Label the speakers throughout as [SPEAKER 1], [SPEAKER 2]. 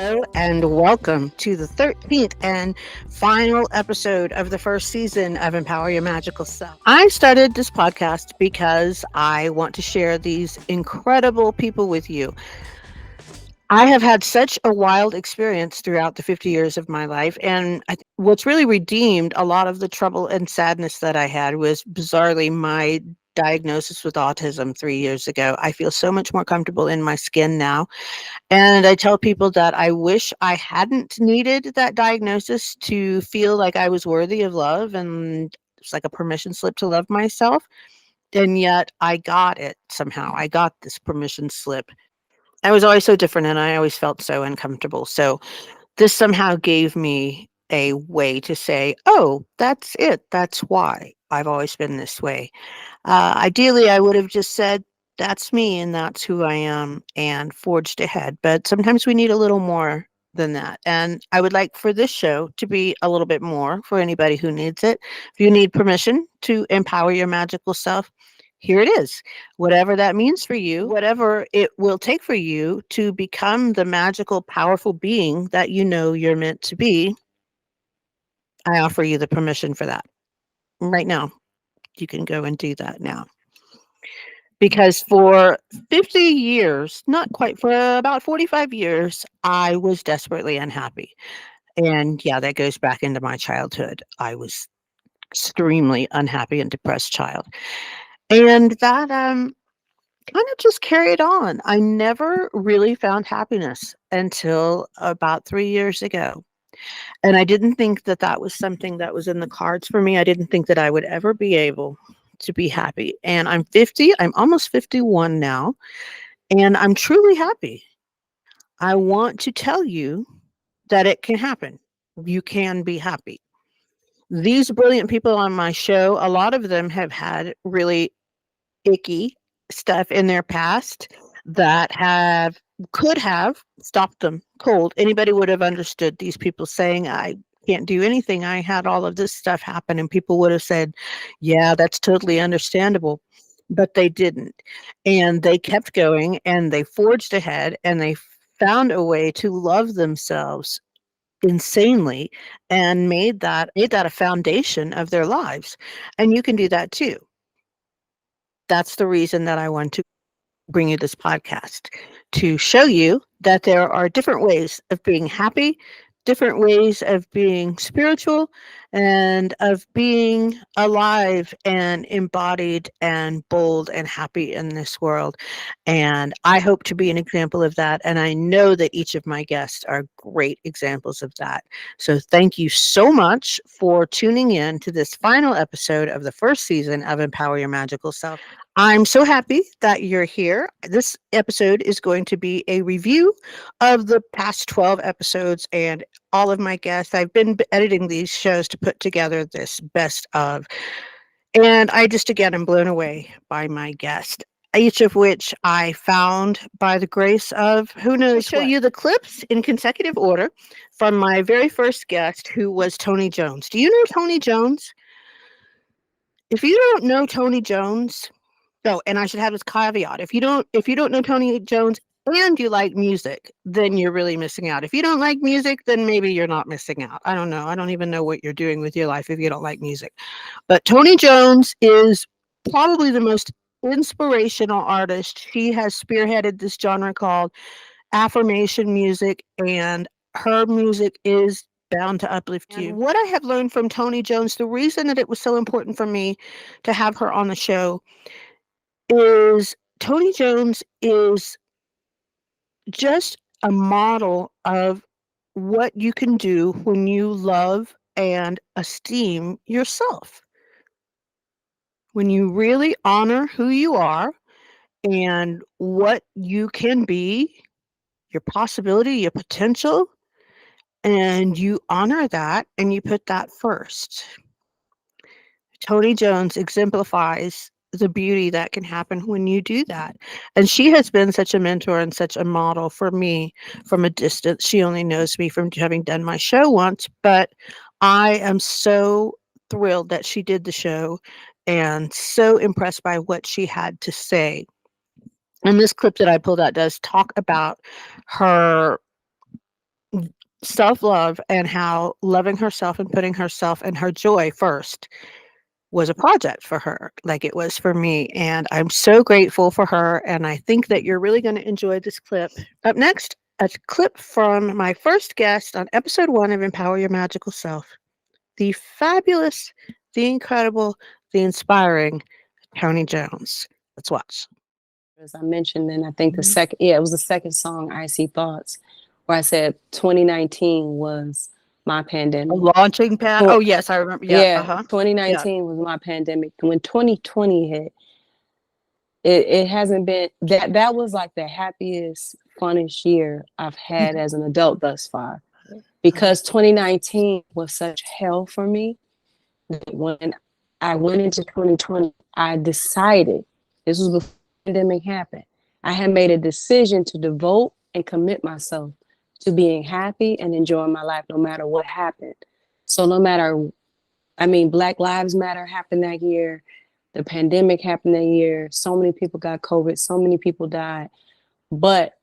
[SPEAKER 1] Hello, and welcome to the 13th and final episode of the first season of Empower Your Magical Self. I started this podcast because I want to share these incredible people with you. I have had such a wild experience throughout the 50 years of my life. And what's really redeemed a lot of the trouble and sadness that I had was bizarrely my diagnosis with autism 3 years ago. I feel so much more comfortable in my skin now. And I tell people that I wish I hadn't needed that diagnosis to feel like I was worthy of love and it's like a permission slip to love myself. And yet I got it somehow. I got this permission slip. I was always so different and I always felt so uncomfortable. So this somehow gave me a way to say, oh, that's it. That's why I've always been this way. Ideally, I would have just said, that's me and that's who I am and forged ahead. But sometimes we need a little more than that. And I would like for this show to be a little bit more for anybody who needs it. If you need permission to empower your magical self, here it is. Whatever that means for you, whatever it will take for you to become the magical, powerful being that you know you're meant to be, I offer you the permission for that right now. You can go and do that now. Because for 50 years, not quite, for about 45 years, I was desperately unhappy. And yeah, that goes back into my childhood. I was extremely unhappy and depressed child. And that kind of just carried on. I never really found happiness until about 3 years ago. And I didn't think that that was something that was in the cards for me. I didn't think that I would ever be able to be happy. And I'm 50, I'm almost 51 now, and I'm truly happy. I want to tell you that it can happen. You can be happy. These brilliant people on my show, a lot of them have had really icky stuff in their past that have could have stopped them cold. Anybody would have understood these people saying, I can't do anything. I had all of this stuff happen. And people would have said, yeah, that's totally understandable. But they didn't. And they kept going and they forged ahead and they found a way to love themselves insanely and made that a foundation of their lives. And you can do that too. That's the reason that I want to bring you this podcast, to show you that there are different ways of being happy, different ways of being spiritual, and of being alive and embodied and bold and happy in this world. And I hope to be an example of that. And I know that each of my guests are great examples of that. So thank you so much for tuning in to this final episode of the first season of Empower Your Magical Self. I'm so happy that you're here. This episode is going to be a review of the past 12 episodes and all of my guests. I've been editing these shows to put together this best of, and I just again am blown away by my guest. Each of which I found by the grace of who knows. Show you the clips in consecutive order from my very first guest, who was Tony Jones. Do you know Tony Jones? If you don't know Tony Jones, oh, and I should have this caveat. If you don't know Tony Jones and you like music, then you're really missing out. If you don't like music, then maybe you're not missing out. I don't know. I don't even know what you're doing with your life if you don't like music. But Tony Jones is probably the most inspirational artist. She has spearheaded this genre called affirmation music, and her music is bound to uplift you. And what I have learned from Tony Jones, the reason that it was so important for me to have her on the show is Tony Jones is just a model of what you can do when you love and esteem yourself. When you really honor who you are and what you can be, your possibility, your potential, and you honor that and you put that first. Tony Jones exemplifies the beauty that can happen when you do that. And she has been such a mentor and such a model for me from a distance. She only knows me from having done my show once, but I am so thrilled that she did the show and so impressed by what she had to say. And this clip that I pulled out does talk about her self love and how loving herself and putting herself and her joy first was a project for her, like it was for me. And I'm so grateful for her. And I think that you're really going to enjoy this clip. Up next, a clip from my first guest on episode 1 of Empower Your Magical Self, the fabulous, the incredible, the inspiring Tony Jones. Let's watch.
[SPEAKER 2] As I mentioned, and I think it was the second song, Icy Thoughts, where I said 2019 was my
[SPEAKER 1] A
[SPEAKER 2] pandemic.
[SPEAKER 1] launching pad. Oh, yes, I remember. Yeah. Uh
[SPEAKER 2] Yeah,
[SPEAKER 1] huh. Yeah.
[SPEAKER 2] 2019 was my pandemic. When 2020 hit, it hasn't been that was like the happiest, funnest year I've had as an adult thus far. Because 2019 was such hell for me that when I went into 2020, I decided, this was before the pandemic happened, I had made a decision to devote and commit myself to being happy and enjoying my life no matter what happened. So no matter, I mean, Black Lives Matter happened that year. The pandemic happened that year. So many people got COVID. So many people died. But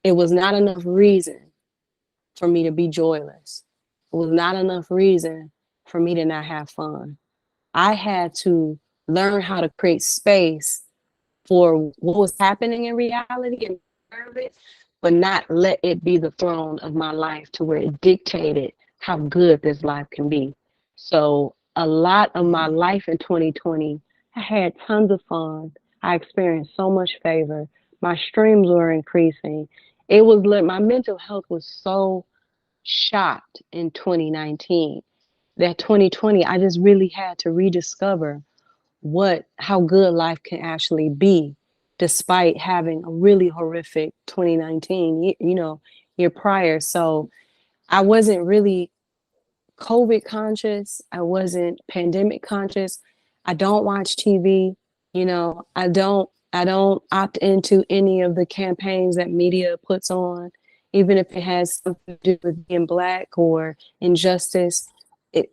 [SPEAKER 2] it was not enough reason for me to be joyless. It was not enough reason for me to not have fun. I had to learn how to create space for what was happening in reality and observe it, but not let it be the throne of my life to where it dictated how good this life can be. So a lot of my life in 2020, I had tons of fun. I experienced so much favor. My streams were increasing. It was my mental health was so shot in 2019 that 2020 I just really had to rediscover how good life can actually be despite having a really horrific 2019 year prior. So I wasn't really COVID conscious. I wasn't pandemic conscious. I don't watch TV. I don't opt into any of the campaigns that media puts on, even if it has something to do with being black or injustice.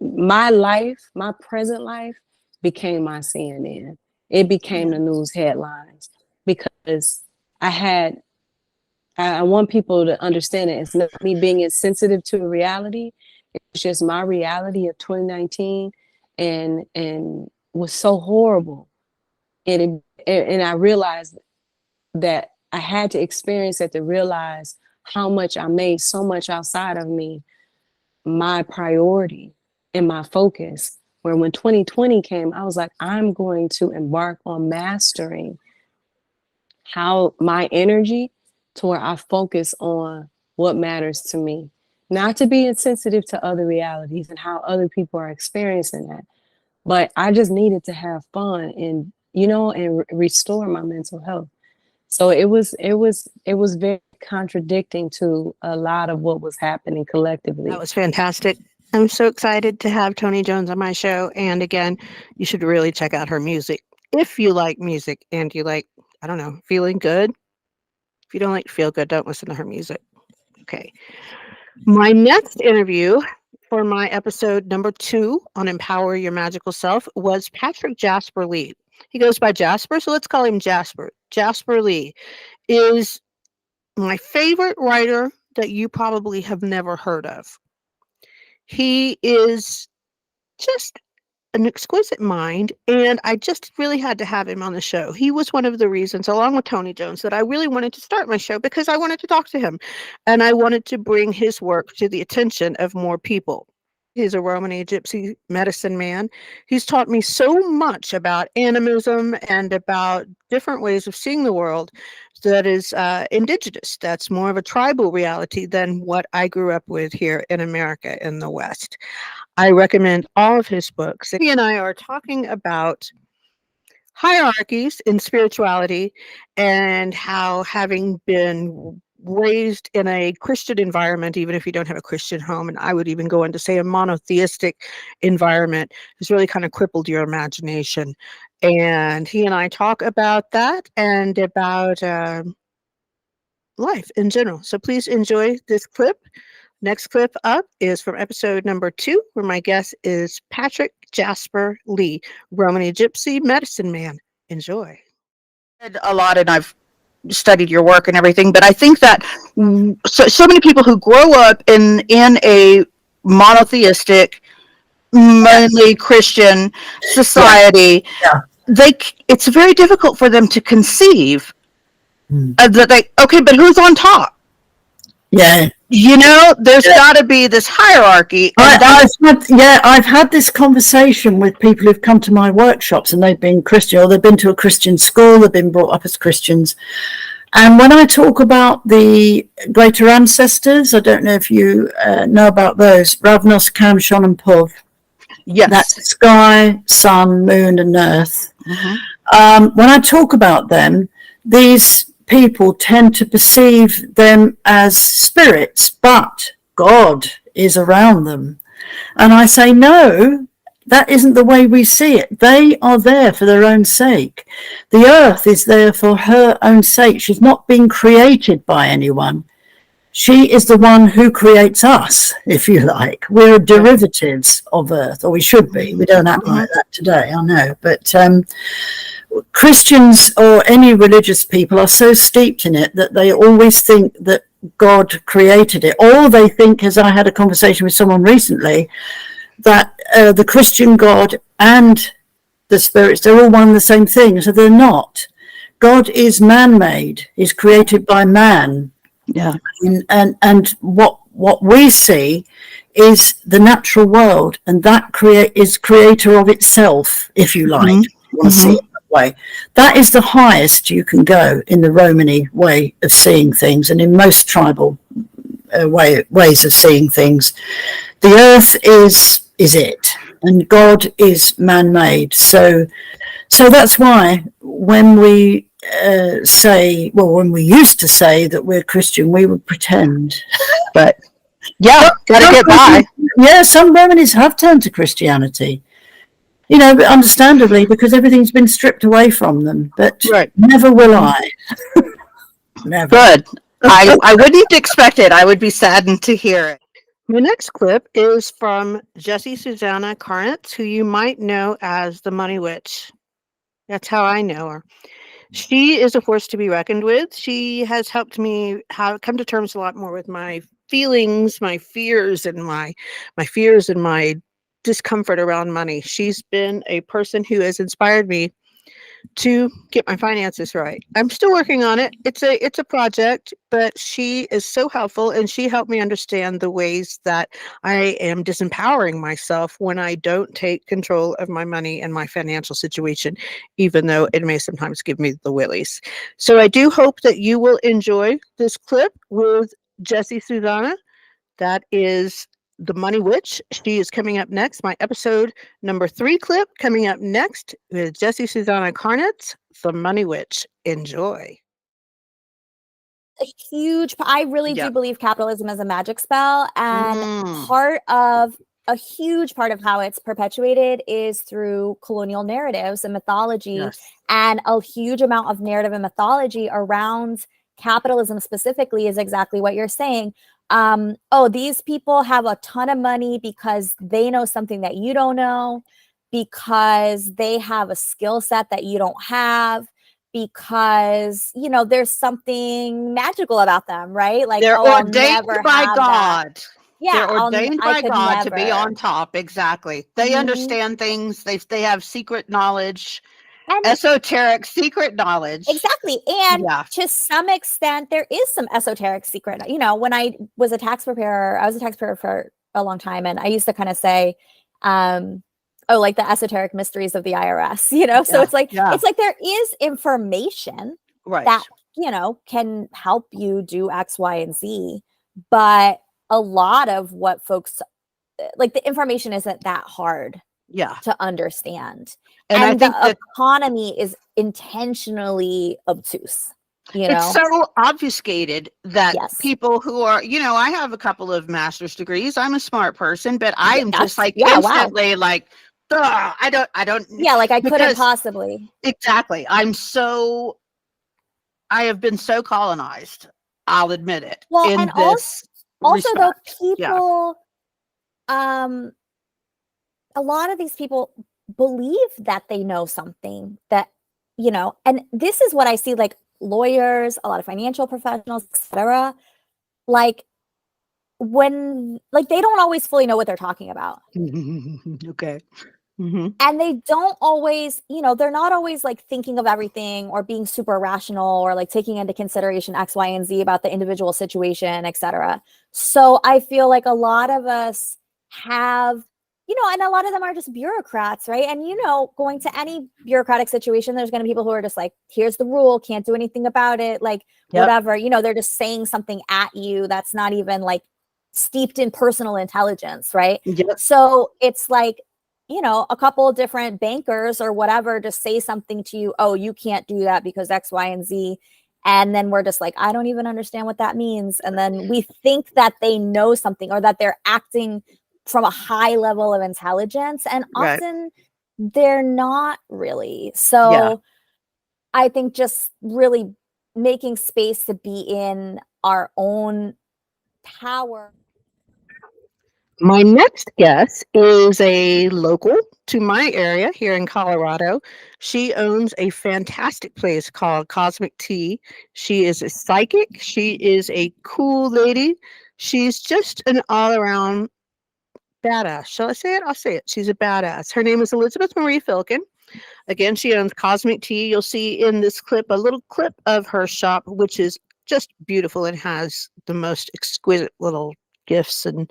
[SPEAKER 2] My life, my present life, became my CNN. It became
[SPEAKER 1] Yeah.
[SPEAKER 2] the news headlines because I had. I want people to understand it. It's not me being insensitive to reality. It's just my reality of 2019, and was so horrible. And I realized that I had to experience it to realize how much I made so much outside of me my priority and my focus. Where when 2020 came, I was like, I'm going to embark on mastering how my energy to where I focus on what matters to me, not to be insensitive to other realities and how other people are experiencing that. But I just needed to have fun and restore my mental health. So it was very contradicting to a lot of what was happening
[SPEAKER 1] That
[SPEAKER 2] collectively.
[SPEAKER 1] was fantastic. I'm so excited to have Tony Jones on my show. And again, you should really check out her music. If you like music and you like, I don't know, feeling good. If you don't like feel good, don't listen to her music. Okay. My next interview for my episode number 2 on Empower Your Magical Self was Patrick Jasper Lee. He goes by Jasper, so let's call him Jasper. Jasper Lee is my favorite writer that you probably have never heard of. He is just an exquisite mind, and I just really had to have him on the show. He was one of the reasons, along with Tony Jones, that I really wanted to start my show because I wanted to talk to him and I wanted to bring his work to the attention of more people. He's a Romani Gypsy medicine man. He's taught me so much about animism and about different ways of seeing the world that is indigenous. That's more of a tribal reality than what I grew up with here in America in the West. I recommend all of his books. He and I are talking about hierarchies in spirituality and how having been raised in a Christian environment, even if you don't have a Christian home, and I would even go into say a monotheistic environment, has really kind of crippled your imagination. And he and I talk about that and about life in general. So please enjoy this clip. Next clip up is from episode number 2, where my guest is Patrick Jasper Lee, Romani Gypsy medicine man. Enjoy. A lot, and I've studied your work and everything, but I think that so many people who grow up in a monotheistic, mainly Christian
[SPEAKER 3] Yeah.
[SPEAKER 1] society,
[SPEAKER 3] Yeah.
[SPEAKER 1] it's very difficult for them to conceive
[SPEAKER 3] Mm.
[SPEAKER 1] that okay, but who's on top?
[SPEAKER 3] Yeah.
[SPEAKER 1] There's
[SPEAKER 3] Yeah.
[SPEAKER 1] got to be this hierarchy, and
[SPEAKER 3] I've had this conversation with people who've come to my workshops and they've been Christian, or they've been to a Christian school, they've been brought up as Christians. And when I talk about the greater ancestors, I don't know if you know about those, Ravnos, Kam, Shon, and Puv.
[SPEAKER 1] yes,
[SPEAKER 3] That's sky, sun, moon, and earth. When I talk about them, these people tend to perceive them as spirits, but God is around them. And I say, no, that isn't the way we see it. They are there for their own sake. The earth is there for her own sake. She's not being created by anyone. She is the one who creates us, if you like. We're derivatives of earth, or we should be. We don't act like that today, I know. But Christians or any religious people are so steeped in it that they always think that God created it. Or they think, as I had a conversation with someone recently, that the Christian God and the spirits, they're all one and the same thing. So they're not. God is man-made, is created by man.
[SPEAKER 1] yeah,
[SPEAKER 3] And what we see is the natural world, and that is creator of itself, if you like. You want to see it that way. That is the highest you can go in the Romany way of seeing things, and in most tribal ways of seeing things. The earth is it, and God is man-made. So that's why when we when we used to say that we're Christian, we would pretend.
[SPEAKER 1] but yeah, gotta get by.
[SPEAKER 3] Yeah, some Romanies have turned to Christianity, but understandably, because everything's been stripped away from them. But never will I. Never.
[SPEAKER 1] Good. I wouldn't expect it. I would be saddened to hear it. The next clip is from Jessie Susanna Carnitz, who you might know as the Money Witch. That's how I know her. She is a force to be reckoned with. She has helped me come to terms a lot more with my feelings, my fears, and my discomfort around money. She's been a person who has inspired me to get my finances right. I'm still working on it. It's a project, but she is so helpful, and she helped me understand the ways that I am disempowering myself when I don't take control of my money and my financial situation, even though it may sometimes give me the willies. So I do hope that you will enjoy this clip with Jessie Susanna. That is the Money Witch. She is coming up next. My episode number 3 clip coming up next with Jessie Susanna Carnitz, the Money Witch. Enjoy.
[SPEAKER 4] I really do believe capitalism is a magic spell, and a huge part of how it's perpetuated is through colonial narratives and mythology, and a huge amount of narrative and mythology around capitalism specifically is exactly what you're saying. These people have a ton of money because they know something that you don't know, because they have a skill set that you don't have, because there's something magical about them, right? Like,
[SPEAKER 1] they're ordained by God.
[SPEAKER 4] That. Yeah,
[SPEAKER 1] they're ordained by God to be on top. Exactly. They understand things. They have secret knowledge. And esoteric secret knowledge.
[SPEAKER 4] Exactly. And to some extent, there is some esoteric secret. When I was a tax preparer, I was a tax preparer for a long time. And I used to kind of say, like the esoteric mysteries of the IRS, so it's like there is information that, can help you do X, Y, and Z. But a lot of what folks like, the information isn't that hard to understand. And I think the economy is intentionally obtuse.
[SPEAKER 1] It's so obfuscated that people who are, I have a couple of master's degrees. I'm a smart person, but I'm just like instantly like, I don't.
[SPEAKER 4] Yeah, like I couldn't possibly.
[SPEAKER 1] Exactly. I have been so colonized. I'll admit it.
[SPEAKER 4] Well, and also though, people, a lot of these people believe that they know something that, and this is what I see, like lawyers, a lot of financial professionals, etc. Like when they don't always fully know what they're talking about.
[SPEAKER 1] Okay. Mm-hmm.
[SPEAKER 4] And they don't always, they're not always like thinking of everything or being super rational or like taking into consideration X, Y, and Z about the individual situation, etc. So I feel like a lot of us have, and a lot of them are just bureaucrats, right? And, going to any bureaucratic situation, there's going to be people who are just like, here's the rule, can't do anything about it. Like, whatever, they're just saying something at you that's not even like steeped in personal intelligence, right?
[SPEAKER 1] Yep.
[SPEAKER 4] So it's like, a couple different bankers or whatever just say something to you, oh, you can't do that because X, Y, and Z. And then we're just like, I don't even understand what that means. And then we think that they know something or that they're acting from a high level of intelligence. And often they're not really. So I think just really making space to be in our own power.
[SPEAKER 1] My next guest is a local to my area here in Colorado. She owns a fantastic place called Cosmic Tea. She is a psychic. She is a cool lady. She's just an all-around badass. Shall I say it? I'll say it. She's a badass. Her name is Elizabeth Marie Filkin. Again, she owns Cosmic Tea. You'll see in this clip a little clip of her shop, which is just beautiful and has the most exquisite little gifts and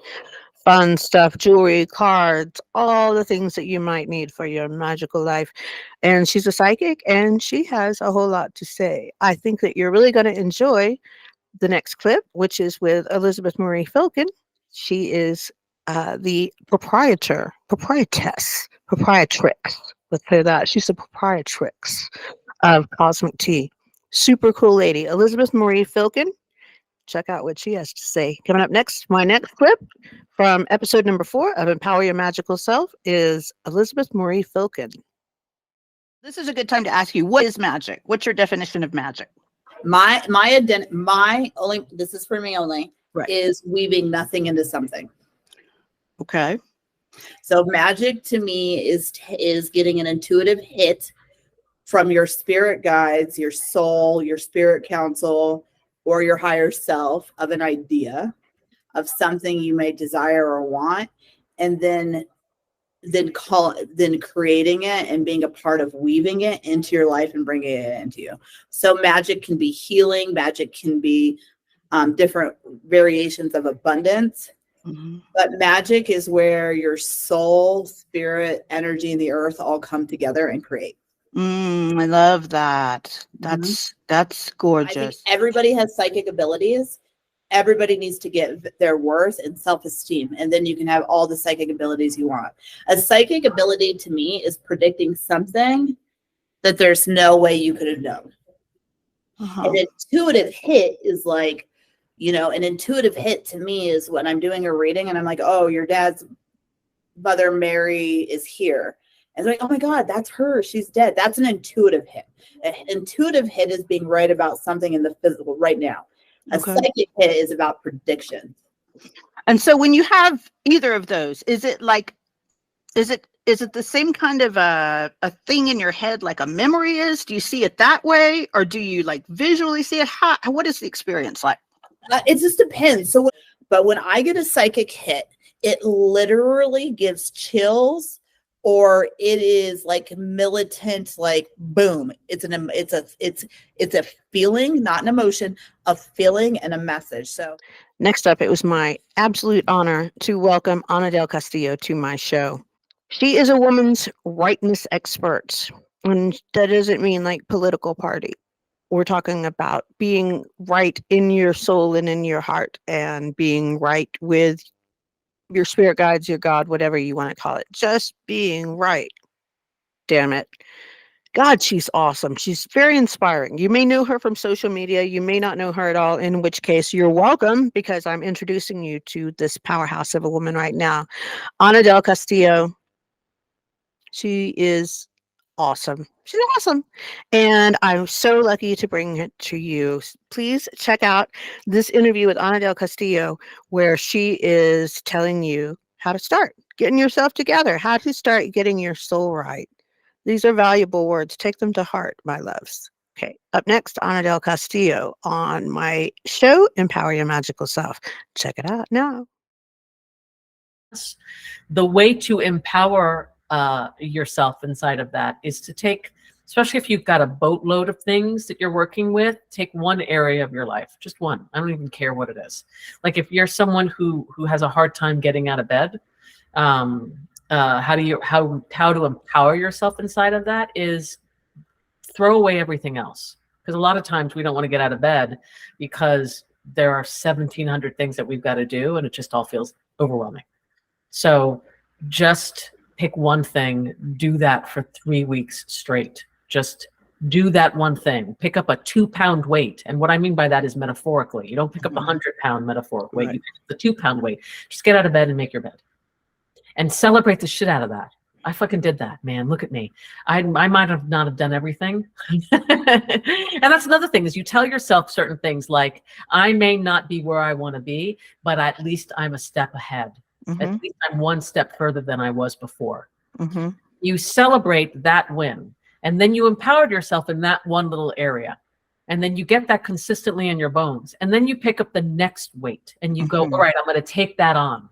[SPEAKER 1] fun stuff, jewelry, cards, all the things that you might need for your magical life. And she's a psychic and she has a whole lot to say. I think that you're really going to enjoy the next clip, which is with Elizabeth Marie Filkin. She is the proprietrix. Let's say that. She's the proprietrix of Cosmic Tea. Super cool lady. Elizabeth Marie Filkin. Check out what she has to say. Coming up next, my next clip from episode number 4 of Empower Your Magical Self is Elizabeth Marie Filkin. This is a good time to ask you, what is magic? What's your definition of magic?
[SPEAKER 5] My only, this is for me only, is weaving nothing into something.
[SPEAKER 1] Okay.
[SPEAKER 5] So magic to me is getting an intuitive hit from your spirit guides, your soul, your spirit council, or your higher self of an idea of something you may desire or want, and then creating it and being a part of weaving it into your life and bringing it into you. So magic can be healing. Magic can be different variations of abundance. Mm-hmm. But magic is where your soul, spirit, energy, and the earth all come together and create.
[SPEAKER 1] I love that. That's gorgeous.
[SPEAKER 5] I think everybody has psychic abilities. Everybody needs to get their worth and self-esteem, and then you can have all the psychic abilities you want. A psychic ability to me is predicting something that there's no way you could have known. An intuitive hit is like, an intuitive hit to me is when I'm doing a reading and I'm like, oh, your dad's mother Mary is here. And they're like, oh my God, that's her. She's dead. That's an intuitive hit. An intuitive hit is being right about something in the physical right now. A psychic hit is about prediction.
[SPEAKER 1] And so when you have either of those, is it the same kind of a thing in your head like a memory is? Do you see it that way? Or do you like visually see it? What is the experience like?
[SPEAKER 5] It just depends. But when I get a psychic hit, it literally gives chills, or it is like militant, like boom. It's a feeling, not an emotion, a feeling and a message. So
[SPEAKER 1] next up, it was my absolute honor to welcome Ana Del Castillo to my show. She is a woman's rightness expert, and that doesn't mean like political party. We're talking about being right in your soul and in your heart, and being right with your spirit guides, your God, whatever you want to call it. Just being right. Damn it. God, she's awesome. She's very inspiring. You may know her from social media. You may not know her at all, in which case you're welcome, because I'm introducing you to this powerhouse of a woman right now. Ana Del Castillo. She is awesome. She's awesome. And I'm so lucky to bring it to you. Please check out this interview with Ana Del Castillo, where she is telling you how to start getting yourself together, how to start getting your soul right. These are valuable words. Take them to heart, my loves. Okay, up next, Ana del Castillo on my show, Empower Your Magical Self. Check it out now.
[SPEAKER 6] The way to empower yourself inside of that is to take, especially if you've got a boatload of things that you're working with, take one area of your life, just one. I don't even care what it is. Like if you're someone who has a hard time getting out of bed, how to empower yourself inside of that is throw away everything else. Because a lot of times we don't want to get out of bed because there are 1,700 things that we've got to do, and it just all feels overwhelming. So just pick one thing, do that for 3 weeks straight. Just do that one thing. Pick up a 2-pound weight. And what I mean by that is metaphorically. You don't pick up a 100-pound metaphoric weight.
[SPEAKER 1] Right.
[SPEAKER 6] You pick up the 2-pound weight. Just get out of bed and make your bed. And celebrate the shit out of that. I fucking did that, man. Look at me. I might have not have done everything. And that's another thing is you tell yourself certain things like, I may not be where I want to be, but at least I'm a step ahead. At least I'm one step further than I was before. You celebrate that win, and then you empowered yourself in that one little area. And then you get that consistently in your bones. And then you pick up the next weight and you go, all right, I'm going to take that on.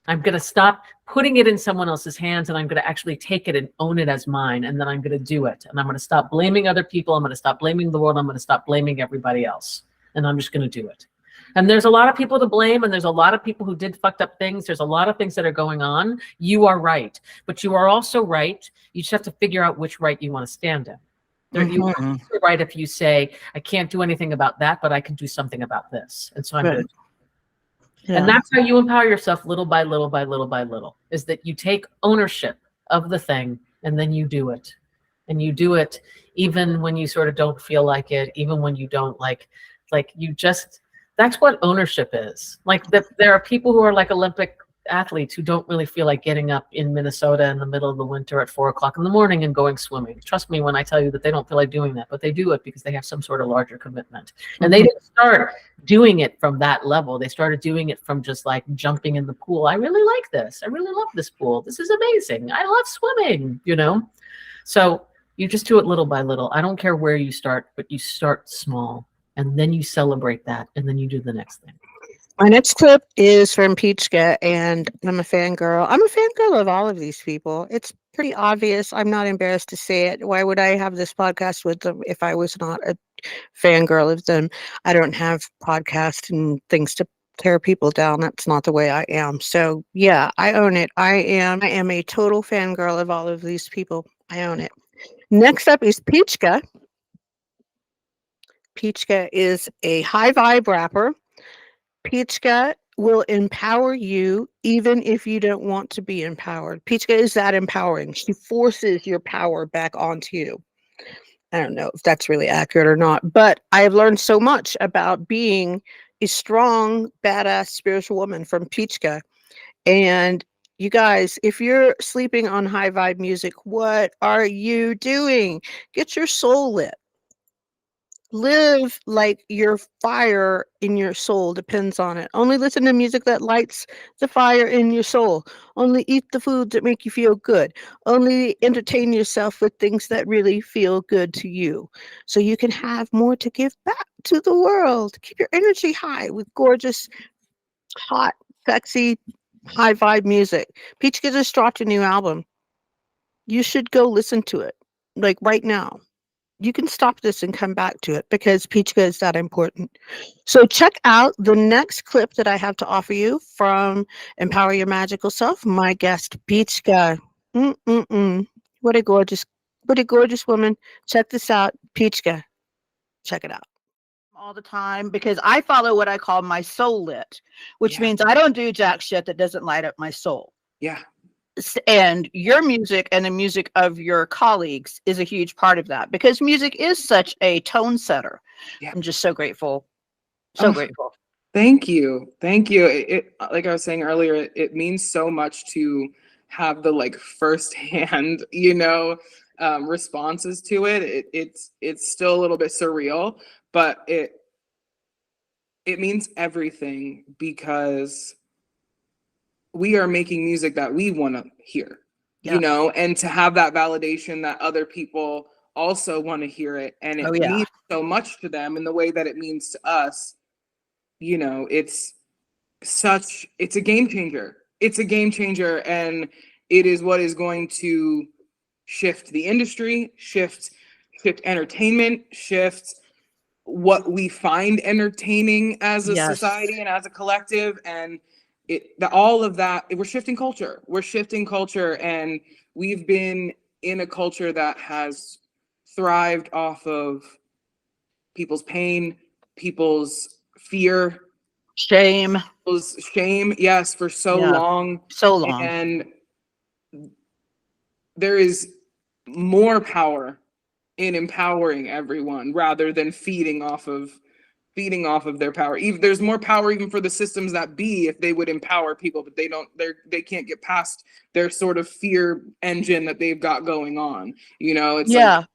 [SPEAKER 6] I'm going to stop putting it in someone else's hands, and I'm going to actually take it and own it as mine. And then I'm going to do it. And I'm going to stop blaming other people. I'm going to stop blaming the world. I'm going to stop blaming everybody else. And I'm just going to do it. And there's a lot of people to blame, and there's a lot of people who did fucked up things. There's a lot of things that are going on. You are right, but you are also right. You just have to figure out which right you want to stand in. You are right if you say, I can't do anything about that, but I can do something about this. And so I'm going to. Yeah. And that's how you empower yourself little by little by little by little, is that you take ownership of the thing and then you do it. And you do it even when you sort of don't feel like it, even when you don't like you just. That's what ownership is. Like there are people who are like Olympic athletes who don't really feel like getting up in Minnesota in the middle of the winter at 4 o'clock in the morning and going swimming. Trust me when I tell you that they don't feel like doing that, but they do it because they have some sort of larger commitment. And they didn't start doing it from that level. They started doing it from just like jumping in the pool. I really like this. I really love this pool. This is amazing. I love swimming, you know? So you just do it little by little. I don't care where you start, but you start small. And then you celebrate that, and then you do the next thing.
[SPEAKER 1] My next clip is from Peachka, and I'm a fangirl. I'm a fangirl of all of these people. It's pretty obvious. I'm not embarrassed to say it. Why would I have this podcast with them if I was not a fangirl of them? I don't have podcasts and things to tear people down. That's not the way I am. So yeah, I own it. I am a total fangirl of all of these people. I own it. Next up is Peachka. Peachka is a high vibe rapper. Peachka will empower you even if you don't want to be empowered. Peachka is that empowering. She forces your power back onto you. I don't know if that's really accurate or not, but I have learned so much about being a strong, badass spiritual woman from Peachka. And you guys, if you're sleeping on high vibe music, what are you doing? Get your soul lit. Live like your fire in your soul depends on it. Only listen to music that lights the fire in your soul. Only eat the foods that make you feel good. Only entertain yourself with things that really feel good to you, so you can have more to give back to the world. Keep your energy high with gorgeous, hot, sexy, high vibe music. Peachka just dropped a new album. You should go listen to it, like right now. You can stop this and come back to it because Peachka is that important. So check out the next clip that I have to offer you from Empower Your Magical Self. My guest, Peachka. What a gorgeous woman. Check this out, Peachka. Check it out. All the time, because I follow what I call my soul lit, which means I don't do jack shit that doesn't light up my soul.
[SPEAKER 7] Yeah.
[SPEAKER 1] And your music and the music of your colleagues is a huge part of that, because music is such a tone setter. Yeah. I'm just so grateful. So grateful.
[SPEAKER 7] Thank you. Thank you. It like I was saying earlier, it means so much to have the like firsthand, responses to it. It's still a little bit surreal, but it means everything, because we are making music that we want to hear, and to have that validation that other people also want to hear it, and it
[SPEAKER 1] Oh, yeah.
[SPEAKER 7] means so much to them in the way that it means to us. You know, it's a game changer. It's a game changer, and it is what is going to shift the industry, shift entertainment, shift what we find entertaining as a society and as a collective. And all of that, we're shifting culture. And we've been in a culture that has thrived off of people's pain, people's fear,
[SPEAKER 1] shame,
[SPEAKER 7] yes, for so long. And there is more power in empowering everyone rather than feeding off of their power. Even there's more power even for the systems that be if they would empower people, but they can't get past their sort of fear engine that they've got going on. You know, it's like,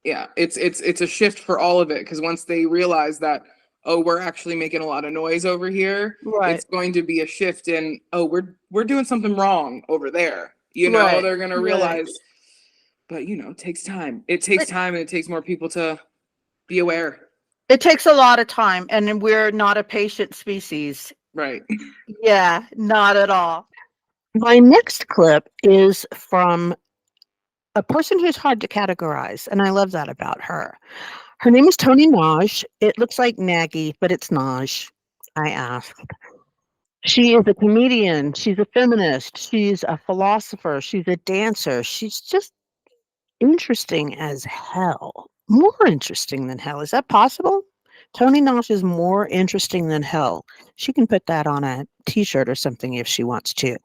[SPEAKER 7] yeah, it's a shift for all of it, because once they realize that, oh, we're actually making a lot of noise over here, it's going to be a shift in, oh, we're doing something wrong over there. You know, they're gonna realize. But you know, it takes time. It takes time, and it takes more people to be aware.
[SPEAKER 1] It takes a lot of time, and we're not a patient species.
[SPEAKER 7] Right.
[SPEAKER 1] Yeah, not at all. My next clip is from a person who's hard to categorize, and I love that about her. Her name is Toni Naj. It looks like Nagy, but it's Naj, I asked. She is a comedian. She's a feminist. She's a philosopher. She's a dancer. She's just interesting as hell. More interesting than hell. Is that possible? Toni Naj is more interesting than hell. She can put that on a t-shirt or something if she wants to.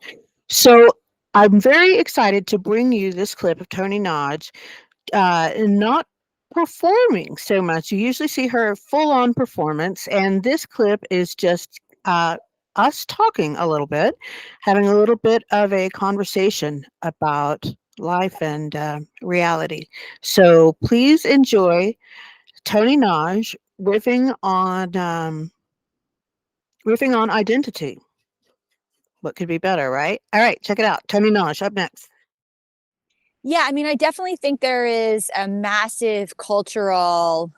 [SPEAKER 1] So I'm very excited to bring you this clip of Toni Naj, not performing so much. You usually see her full-on performance, and this clip is just us talking a little bit, having a little bit of a conversation about life and reality. So please enjoy Toni Naj riffing on identity. What could be better, right? All right, check it out. Toni Naj up next.
[SPEAKER 4] Yeah, I mean, I definitely think there is a massive cultural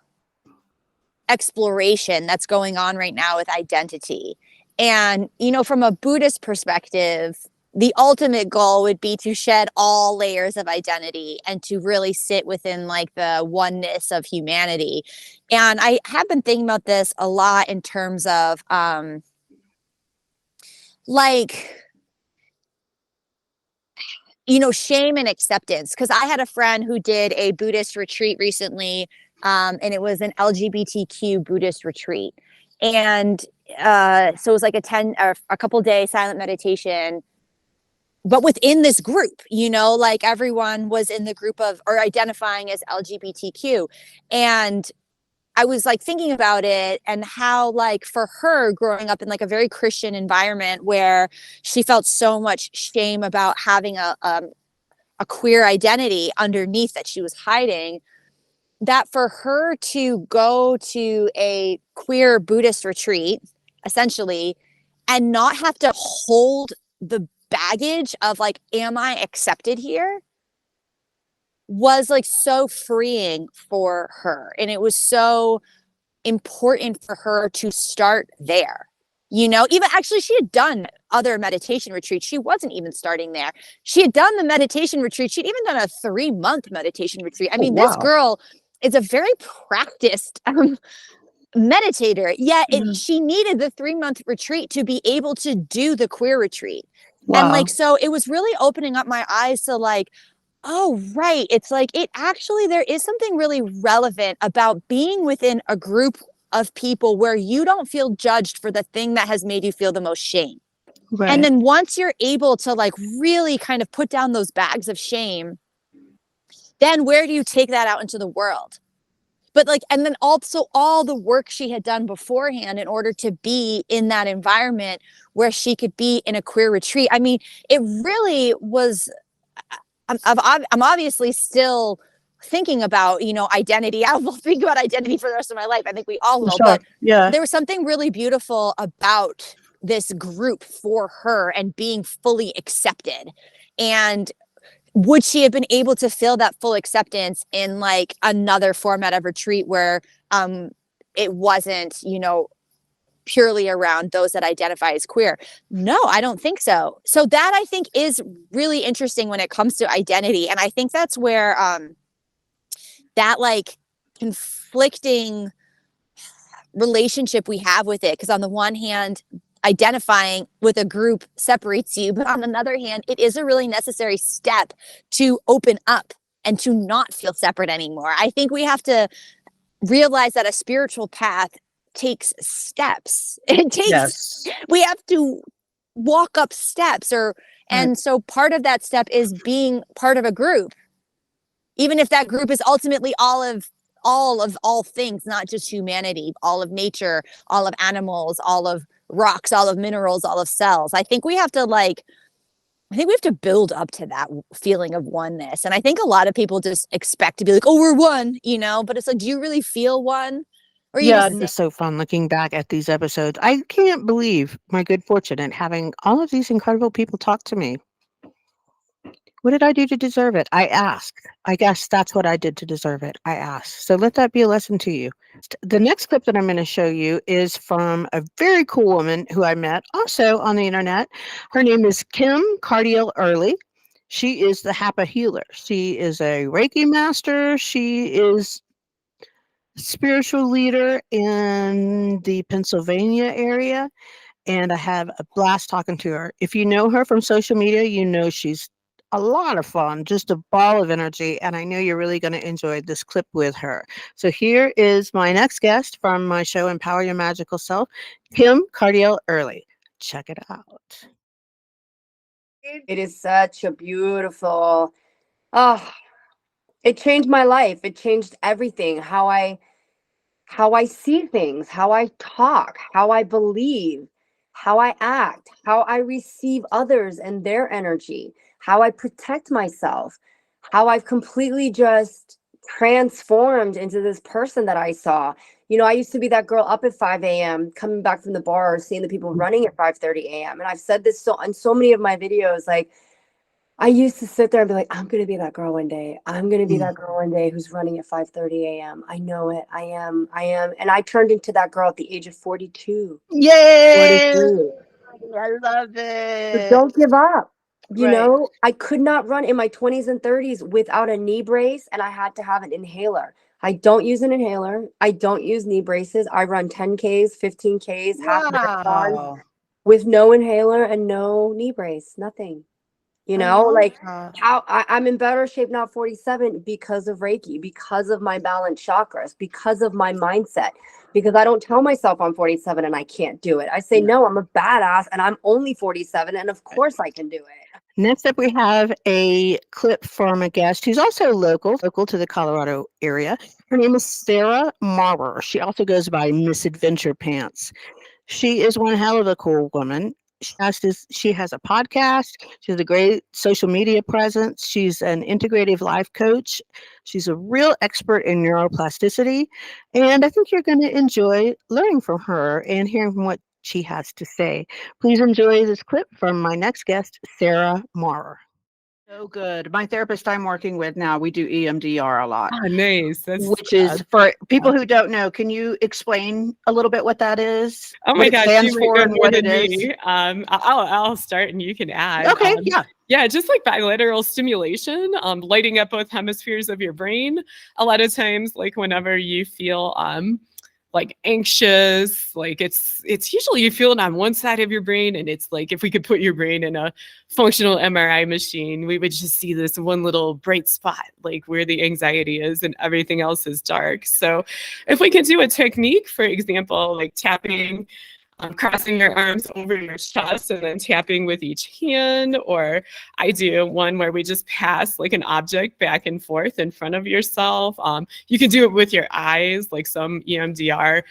[SPEAKER 4] exploration that's going on right now with identity. And, you know, from a Buddhist perspective, the ultimate goal would be to shed all layers of identity and to really sit within like the oneness of humanity. And I have been thinking about this a lot in terms of shame and acceptance. Because I had a friend who did a Buddhist retreat recently, and it was an LGBTQ Buddhist retreat. And so it was like a couple day silent meditation, but within this group, like everyone was in the group of or identifying as LGBTQ. And I was like thinking about it and how like for her growing up in like a very Christian environment where she felt so much shame about having a queer identity underneath that she was hiding, that for her to go to a queer Buddhist retreat, essentially, and not have to hold the baggage of like, am I accepted here? Was like so freeing for her. And it was so important for her to start there. Even actually she had done other meditation retreats. She wasn't even starting there. She had done the meditation retreat. She'd even done a 3-month meditation retreat. I mean, this girl is a very practiced meditator, yet she needed the 3-month retreat to be able to do the queer retreat. Wow. And like, so it was really opening up my eyes to like, oh, right. It's like, there is something really relevant about being within a group of people where you don't feel judged for the thing that has made you feel the most shame. Right. And then once you're able to like really kind of put down those bags of shame, then where do you take that out into the world? But like, and then also all the work she had done beforehand in order to be in that environment where she could be in a queer retreat. I mean, it really was, I'm obviously still thinking about, identity. I will think about identity for the rest of my life. I think we all will, but there was something really beautiful about this group for her and being fully accepted. And would she have been able to feel that full acceptance in like another format of retreat where it wasn't, you know, purely around those that identify as queer? No, I don't think so. So that I think is really interesting when it comes to identity. And I think that's where that like conflicting relationship we have with it, because on the one hand, identifying with a group separates you, but on another hand, it is a really necessary step to open up and to not feel separate anymore. I think we have to realize that a spiritual path takes steps. It takes, we have to walk up steps, and so part of that step is being part of a group, even if that group is ultimately all of things, not just humanity, all of nature, all of animals, all of rocks, all of minerals, all of cells. I think we have to build up to that feeling of oneness. And I think a lot of people just expect to be like, oh, we're one, you know, but it's like, do you really feel one? Or
[SPEAKER 1] yeah, it's so fun looking back at these episodes. I can't believe my good fortune in having all of these incredible people talk to me. What did I do to deserve it? I asked. I guess that's what I did to deserve it. I asked. So let that be a lesson to you. The next clip that I'm going to show you is from a very cool woman who I met also on the internet. Her name is Kim Cardiel Early. She is the Hapa healer. She is a Reiki master. She is spiritual leader in the Pennsylvania area. And I have a blast talking to her. If you know her from social media, you know she's a lot of fun, just a ball of energy. And I know you're really going to enjoy this clip with her. So here is my next guest from my show, Empower Your Magical Self, Kim Cardiel Early. Check it out.
[SPEAKER 8] It is such a beautiful, it changed my life. It changed everything. How I see things, how I talk, how I believe, how I act, how I receive others and their energy, how I protect myself, how I've completely just transformed into this person that I saw. You know, I used to be that girl up at 5 a.m. coming back from the bar, seeing the people running at 5:30 a.m. And I've said this on so many of my videos, like, I used to sit there and be like, I'm going to be that girl one day. I'm going to be that girl one day who's running at 5:30 a.m. I know it. I am. And I turned into that girl at the age of 42.
[SPEAKER 1] Yay!
[SPEAKER 8] 42.
[SPEAKER 1] I love it.
[SPEAKER 8] So don't give up. You know, I could not run in my 20s and 30s without a knee brace, and I had to have an inhaler. I don't use an inhaler. I don't use knee braces. I run 10Ks, 15Ks, half marathon with no inhaler and no knee brace, nothing. You know, like how I'm in better shape now, 47, because of Reiki, because of my balanced chakras, because of my mindset, because I don't tell myself I'm 47 and I can't do it. I say, no, I'm a badass and I'm only 47. And of course I can do it.
[SPEAKER 1] Next up, we have a clip from a guest who's also local to the Colorado area. Her name is Sarah Maurer. She also goes by Miss Adventure Pants. She is one hell of a cool woman. She has a podcast. She has a great social media presence. She's an integrative life coach. She's a real expert in neuroplasticity. And I think you're going to enjoy learning from her and hearing from what she has to say. Please enjoy this clip from my next guest, Sarah Maurer. So good. My therapist I'm working with now, we do EMDR a lot.
[SPEAKER 9] Oh, nice.
[SPEAKER 1] Which is, for people who don't know, can you explain a little bit what that is?
[SPEAKER 9] Oh my
[SPEAKER 1] gosh,
[SPEAKER 9] you
[SPEAKER 1] for
[SPEAKER 9] might
[SPEAKER 1] and
[SPEAKER 9] know more
[SPEAKER 1] what
[SPEAKER 9] than
[SPEAKER 1] it
[SPEAKER 9] me.
[SPEAKER 1] is?
[SPEAKER 9] I'll start and you can add.
[SPEAKER 1] Okay,
[SPEAKER 9] Yeah, just like bilateral stimulation, lighting up both hemispheres of your brain. A lot of times, like whenever you feel like anxious, like it's usually you feel it on one side of your brain, and it's like if we could put your brain in a functional MRI machine, we would just see this one little bright spot, like where the anxiety is, and everything else is dark. So if we could do a technique, for example, like tapping, crossing your arms over your chest and then tapping with each hand, or I do one where we just pass like an object back and forth in front of yourself. You can do it with your eyes, like some EMDR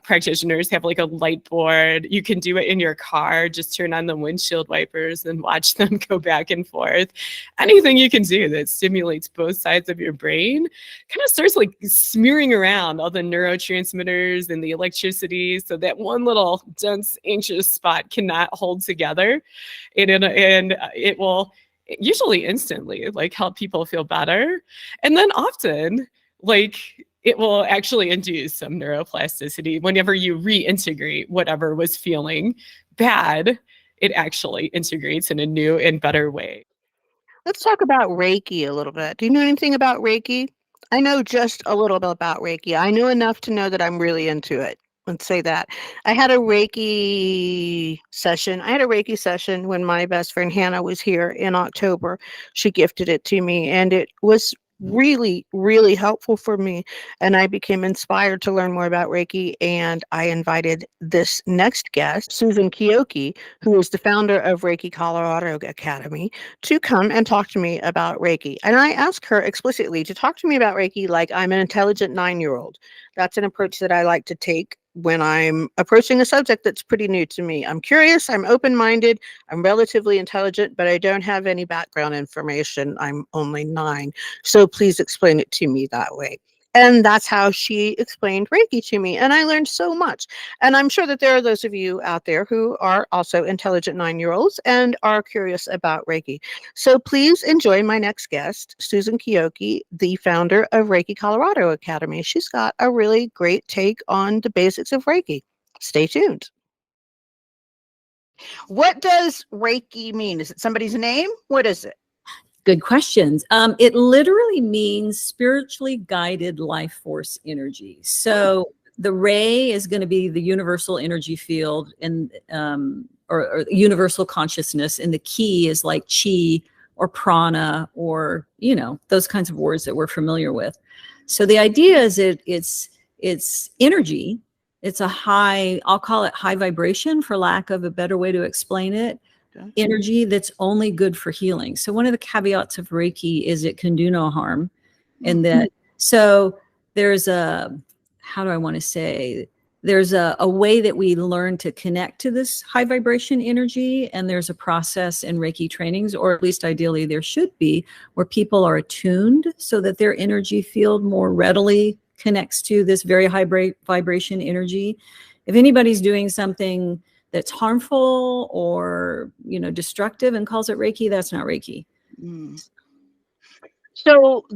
[SPEAKER 9] practitioners have like a light board. You can do it in your car, just turn on the windshield wipers and watch them go back and forth. Anything you can do that stimulates both sides of your brain kind of starts like smearing around all the neurotransmitters and the electricity, so that one little dense anxious spot cannot hold together, and it will usually instantly, like help people feel better. And then often, like it will actually induce some neuroplasticity whenever you reintegrate whatever was feeling bad. It actually integrates in a new and better way.
[SPEAKER 1] Let's talk about Reiki a little bit. Do you know anything about Reiki? I know just a little bit about Reiki. I know enough to know that I'm really into it. Let's say that. I had a Reiki session. I had a Reiki session when my best friend Hannah was here in October. She gifted it to me, and it was really, really helpful for me. And I became inspired to learn more about Reiki. And I invited this next guest, Susan Kiyoki, who is the founder of Reiki Colorado Academy, to come and talk to me about Reiki. And I asked her explicitly to talk to me about Reiki like I'm an intelligent 9-year-old. That's an approach that I like to take when I'm approaching a subject that's pretty new to me. I'm curious, I'm open-minded, I'm relatively intelligent, but I don't have any background information. I'm only 9. So please explain it to me that way. And that's how she explained Reiki to me. And I learned so much. And I'm sure that there are those of you out there who are also intelligent 9-year-olds and are curious about Reiki. So please enjoy my next guest, Susan Kiyoki, the founder of Reiki Colorado Academy. She's got a really great take on the basics of Reiki. Stay tuned. What does Reiki mean? Is it somebody's name? What is it?
[SPEAKER 10] Good questions. It literally means spiritually guided life force energy. So the ray is going to be the universal energy field and or universal consciousness, and the key is like chi or prana or those kinds of words that we're familiar with. So the idea is it's energy. It's a high, I'll call it high vibration for lack of a better way to explain it. Energy that's only good for healing. So one of the caveats of Reiki is it can do no harm. And that, so there's a, how do I want to say, there's a way that we learn to connect to this high vibration energy. And there's a process in Reiki trainings, or at least ideally there should be, where people are attuned so that their energy field more readily connects to this very high vibration energy. If anybody's doing something that's harmful or destructive and calls it Reiki, that's not Reiki.
[SPEAKER 1] So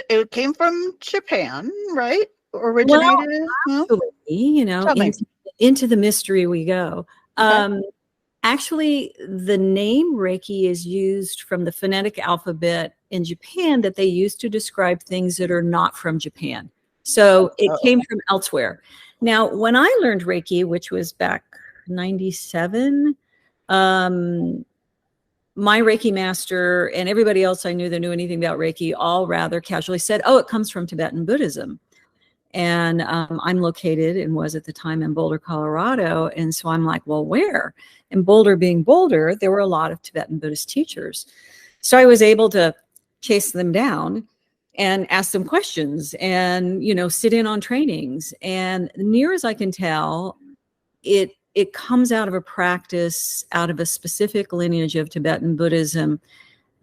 [SPEAKER 1] it came from Japan, right? Originated?
[SPEAKER 10] Well, absolutely, into the mystery we go. Okay. Actually, the name Reiki is used from the phonetic alphabet in Japan that they use to describe things that are not from Japan. So it came from elsewhere. Now, when I learned Reiki, which was back 97, my Reiki master and everybody else I knew that knew anything about Reiki all rather casually said, oh, it comes from Tibetan Buddhism. And I'm located and was at the time in Boulder, Colorado. And so I'm like, well, where? And Boulder being Boulder, there were a lot of Tibetan Buddhist teachers. So I was able to chase them down and ask them questions and, sit in on trainings. And near as I can tell, it comes out of a practice, out of a specific lineage of Tibetan Buddhism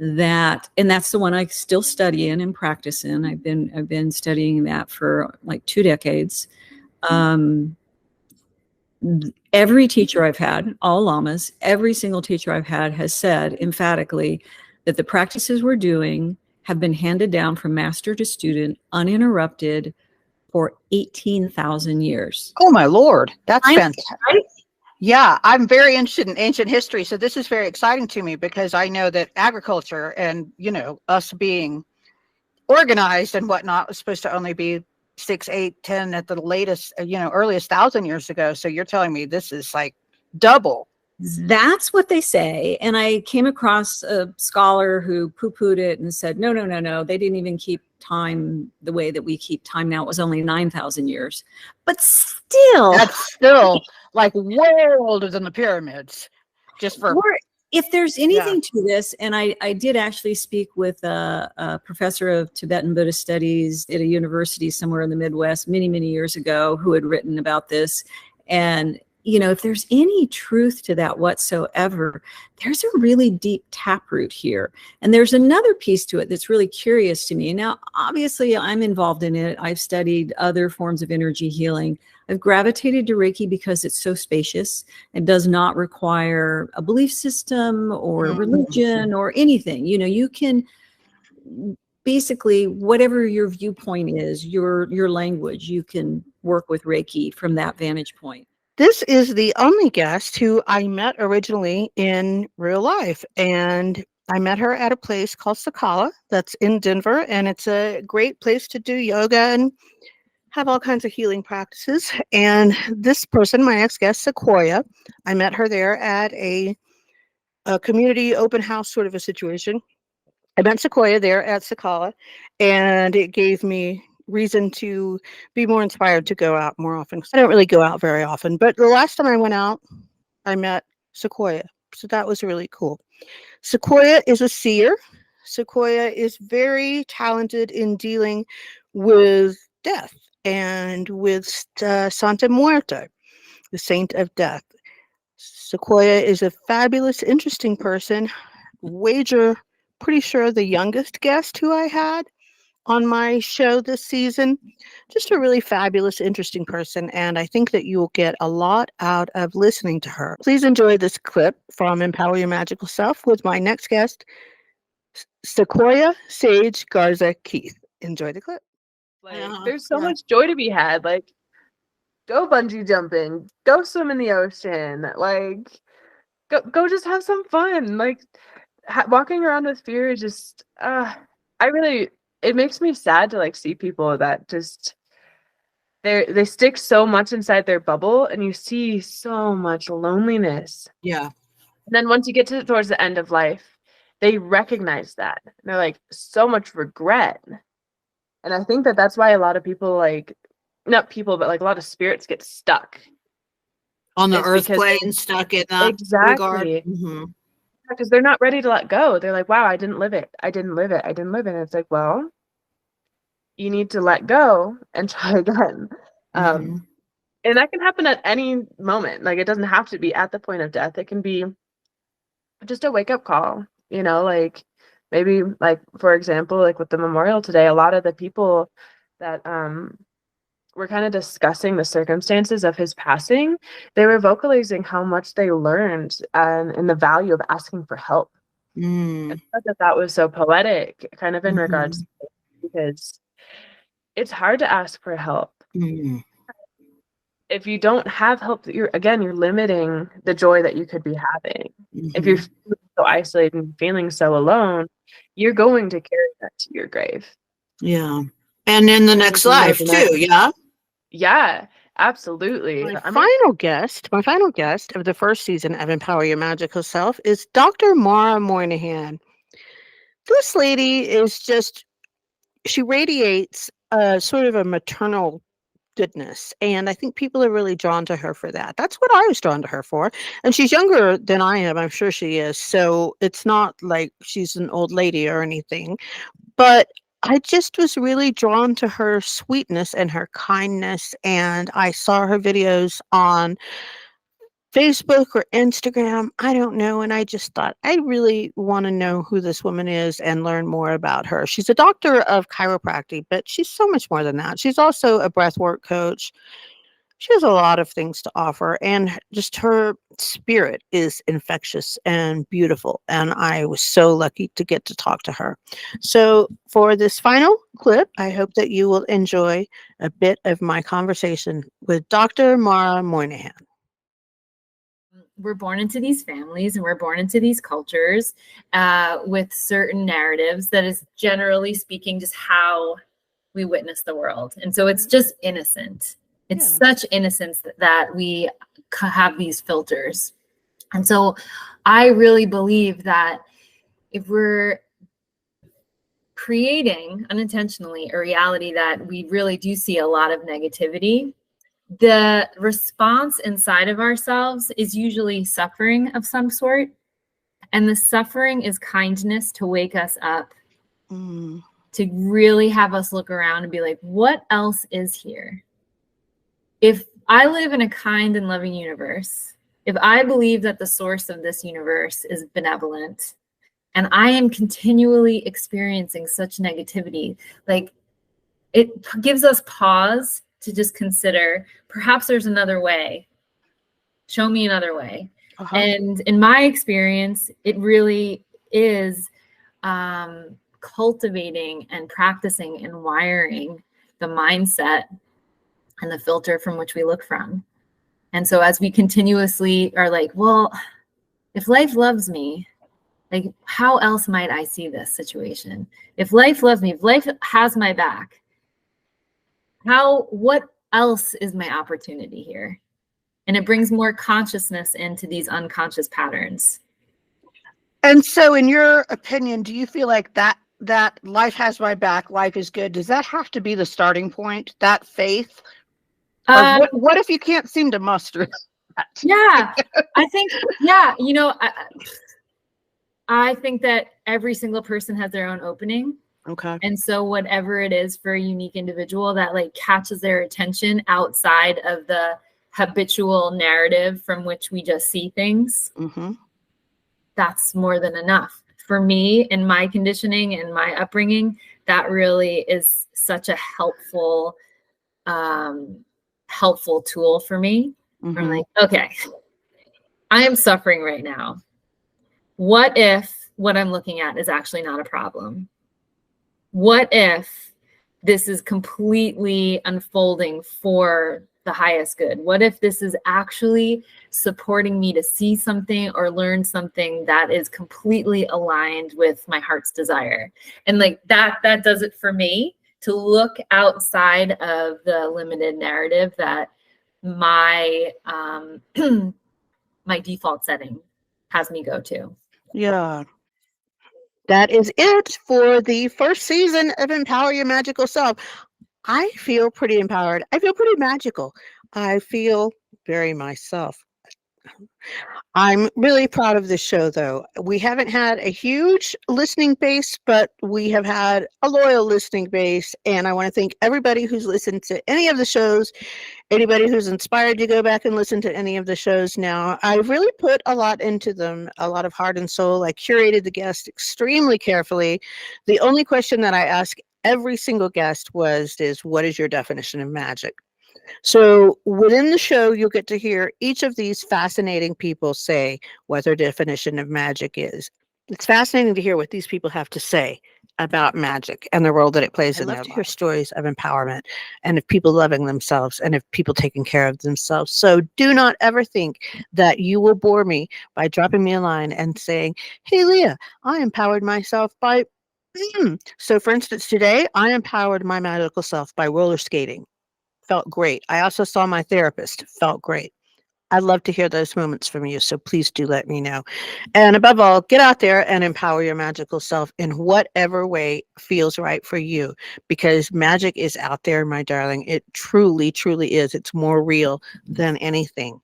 [SPEAKER 10] and that's the one I still study in and practice in. I've been studying that for like 2 decades. Every teacher I've had, all lamas, every single teacher I've had has said emphatically that the practices we're doing have been handed down from master to student uninterrupted for 18,000 years.
[SPEAKER 1] Oh my Lord, that's fantastic. Right? Yeah, I'm very interested in ancient history, so this is very exciting to me because I know that agriculture and, us being organized and whatnot was supposed to only be 6, 8, 10 at the latest, earliest 1,000 years ago. So you're telling me this is like double.
[SPEAKER 10] That's what they say. And I came across a scholar who poo-pooed it and said, no. They didn't even keep time the way that we keep time now. It was only 9,000 years. But still.
[SPEAKER 1] That's still like way older than the pyramids. Just for.
[SPEAKER 10] If there's anything to this, and I did actually speak with a professor of Tibetan Buddhist studies at a university somewhere in the Midwest many, many years ago who had written about this. And if there's any truth to that whatsoever, there's a really deep taproot here. And there's another piece to it that's really curious to me. Now, obviously, I'm involved in it. I've studied other forms of energy healing. I've gravitated to Reiki because it's so spacious and does not require a belief system or religion or anything. You know, you can basically, whatever your viewpoint is, your language, you can work with Reiki from that vantage point.
[SPEAKER 1] This is the only guest who I met originally in real life, and I met her at a place called Sakala that's in Denver, and it's a great place to do yoga and have all kinds of healing practices. And this person, my next guest, Sequoia, I met her there at a community open house sort of a situation. I met Sequoia there at Sakala, and it gave me reason to be more inspired to go out more often. I don't really go out very often, but the last time I went out, I met Sequoia. So that was really cool. Sequoia is a seer. Sequoia is very talented in dealing with death and with Santa Muerte, the saint of death. Sequoia is a fabulous, interesting person. Wager pretty sure the youngest guest who I had on my show this season. Just a really fabulous, interesting person, and I think that you will get a lot out of listening to her. Please enjoy this clip from Empower Your Magical Self with my next guest, Sequoia Sage Garza Keith. Enjoy the clip.
[SPEAKER 11] There's so much joy to be had. Like, go bungee jumping, go swim in the ocean, like, go just have some fun. Like, walking around with fear is just, it makes me sad to like see people that just they stick so much inside their bubble, and you see so much loneliness.
[SPEAKER 1] Yeah.
[SPEAKER 11] And then once you get towards the end of life, they recognize that. And they're like, so much regret. And I think that that's why a lot of people, like, not people, but like a lot of spirits get stuck
[SPEAKER 1] on the earth plane, stuck in that
[SPEAKER 11] exactly because they're not ready to let go. They're like, wow, I didn't live it. And it's like, well, you need to let go and try again. And that can happen at any moment. Like, it doesn't have to be at the point of death. It can be just a wake up call, you know, like maybe, like, for example, like with the memorial today, a lot of the people that were kind of discussing the circumstances of his passing, they were vocalizing how much they learned and the value of asking for help. I thought that was so poetic, kind of in regards to it, because it's hard to ask for help. If you don't have help, you're limiting the joy that you could be having. If you're feeling so isolated and feeling so alone, you're going to carry that to your grave.
[SPEAKER 1] Yeah. And in the next life too. Yeah.
[SPEAKER 11] Yeah, absolutely.
[SPEAKER 1] My final guest of the first season of Empower Your Magical Self is Dr. Mara Moynihan. This lady is she radiates sort of a maternal goodness, and I think people are really drawn to her for that. That's what I was drawn to her for. And she's younger than I am, I'm sure she is, so it's not like she's an old lady or anything, but I just was really drawn to her sweetness and her kindness, and I saw her videos on Facebook or Instagram, I don't know, and I just thought, I really want to know who this woman is and learn more about her. She's a doctor of chiropractic, but she's so much more than that. She's also a breathwork coach. She has a lot of things to offer, and just her spirit is infectious and beautiful, and I was so lucky to get to talk to her. So for this final clip, I hope that you will enjoy a bit of my conversation with Dr. Mara Moynihan.
[SPEAKER 12] We're born into these families and we're born into these cultures with certain narratives that is, generally speaking, just how we witness the world. And so it's just innocent. It's such innocence that we have these filters. And so I really believe that if we're creating unintentionally a reality that we really do see a lot of negativity, the response inside of ourselves is usually suffering of some sort. And the suffering is kindness to wake us up, to really have us look around and be like, what else is here? If I live in a kind and loving universe, if I believe that the source of this universe is benevolent, and I am continually experiencing such negativity, like, it gives us pause to just consider, perhaps there's another way. Show me another way. And in my experience, it really is cultivating and practicing and wiring the mindset and the filter from which we look from. And so as we continuously are like, well, if life loves me, like, how else might I see this situation? If life loves me, if life has my back, what else is my opportunity here? And it brings more consciousness into these unconscious patterns.
[SPEAKER 1] And so in your opinion, do you feel like that life has my back, life is good, does that have to be the starting point, that faith? Or what if you can't seem to muster that?
[SPEAKER 12] Yeah, I think, I think that every single person has their own opening.
[SPEAKER 1] Okay.
[SPEAKER 12] And so whatever it is for a unique individual that like catches their attention outside of the habitual narrative from which we just see things, that's more than enough. For me, in my conditioning and my upbringing, that really is such a helpful tool for me. I'm like, okay, I am suffering right now. What if what I'm looking at is actually not a problem? What if this is completely unfolding for the highest good? What if this is actually supporting me to see something or learn something that is completely aligned with my heart's desire? And like that does it for me, to look outside of the limited narrative that my my default setting has me go to.
[SPEAKER 1] Yeah. That is it for the first season of Empower Your Magical Self. I feel pretty empowered. I feel pretty magical. I feel very myself. I'm really proud of this show, though. We haven't had a huge listening base, but we have had a loyal listening base. And I want to thank everybody who's listened to any of the shows, anybody who's inspired to go back and listen to any of the shows now. I've really put a lot into them, a lot of heart and soul. I curated the guest extremely carefully. The only question that I ask every single guest is what is your definition of magic? So within the show, you'll get to hear each of these fascinating people say what their definition of magic is. It's fascinating to hear what these people have to say about magic and the role that it plays in their life. I love to hear stories of empowerment and of people loving themselves and of people taking care of themselves. So do not ever think that you will bore me by dropping me a line and saying, hey, Leah, I empowered myself by... So for instance, today, I empowered my magical self by roller skating. Felt great. I also saw my therapist. Felt great. I'd love to hear those moments from you, so please do let me know. And above all, get out there and empower your magical self in whatever way feels right for you, because magic is out there, my darling. It truly, truly is. It's more real than anything.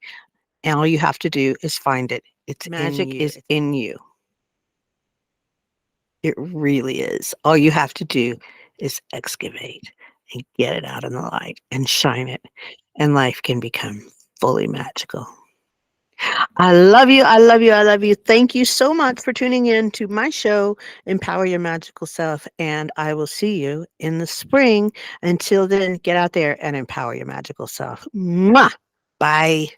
[SPEAKER 1] And all you have to do is find it. It's magic is in you. It really is. All you have to do is excavate and get it out in the light and shine it, and life can become fully magical. I love you. I love you. I love you. Thank you so much for tuning in to my show, Empower Your Magical Self, and I will see you in the spring. Until then, get out there and empower your magical self. Mwah! Bye.